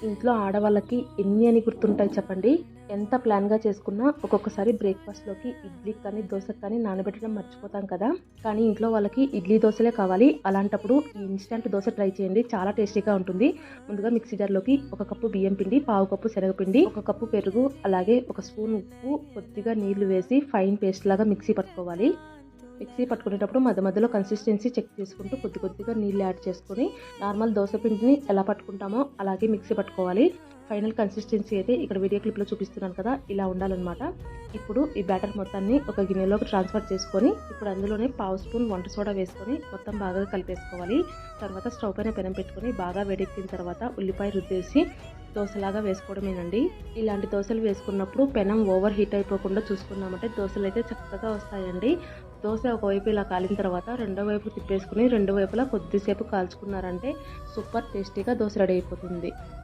ఇంట్లో ఆడవాళ్ళకి ఎన్ని అని గుర్తుంటాయి చెప్పండి. ఎంత ప్లాన్‌గా చేసుకున్నా ఒక్కొక్కసారి బ్రేక్‌ఫాస్ట్‌లోకి ఇడ్లీకి కానీ, దోసకి కానీ నానబెట్టడం మర్చిపోతాం కదా! కానీ ఇంట్లో వాళ్ళకి ఇడ్లీ, దోసలే కావాలి. అలాంటప్పుడు ఈ ఇన్‌స్టాంట్ దోస ట్రై చేయండి. చాలా టేస్టీగా ఉంటుంది. ముందుగా మిక్సీ జార్‌లోకి ఒక కప్పు బియ్యం పిండి, పావు కప్పు శనగపిండి, ఒక కప్పు పెరుగు, అలాగే ఒక స్పూన్ ఉప్పు, కొద్దిగా నీళ్లు వేసి ఫైన్ పేస్ట్ లాగా మిక్సీ పట్టుకోవాలి. మిక్సీ పట్టుకునేటప్పుడు మధ్య మధ్యలో కన్సిస్టెన్సీ చెక్ చేసుకుంటూ కొద్ది కొద్దిగా నీళ్ళు యాడ్ చేసుకొని నార్మల్ దోస పిండిని ఎలా పట్టుకుంటామో అలాగే మిక్సీ పట్టుకోవాలి. ఫైనల్ కన్సిస్టెన్సీ అయితే ఇక్కడ వీడియో క్లిప్లో చూపిస్తున్నాను కదా, ఇలా ఉండాలన్నమాట. ఇప్పుడు ఈ బ్యాటర్ మొత్తాన్ని ఒక గిన్నెలోకి ట్రాన్స్ఫర్ చేసుకొని ఇప్పుడు అందులోనే పావు స్పూన్ వంట సోడా వేసుకొని మొత్తం బాగా కలిపేసుకోవాలి. తర్వాత స్టవ్ పైన పెనం పెట్టుకొని బాగా వేడెక్కిన తర్వాత ఉల్లిపాయ రుద్దేసి దోశలాగా వేసుకోవడమేనండి. ఇలాంటి దోశలు వేసుకున్నప్పుడు పెనం ఓవర్ హీట్ అయిపోకుండా చూసుకున్నామంటే దోశలు అయితే చక్కగా వస్తాయండి. దోశ ఒకవైపు ఇలా కాలిన తర్వాత రెండో వైపు తిప్పేసుకుని రెండు వైపులా కొద్దిసేపు కాల్చుకున్నారంటే సూపర్ టేస్టీగా దోశ రెడీ అయిపోతుంది.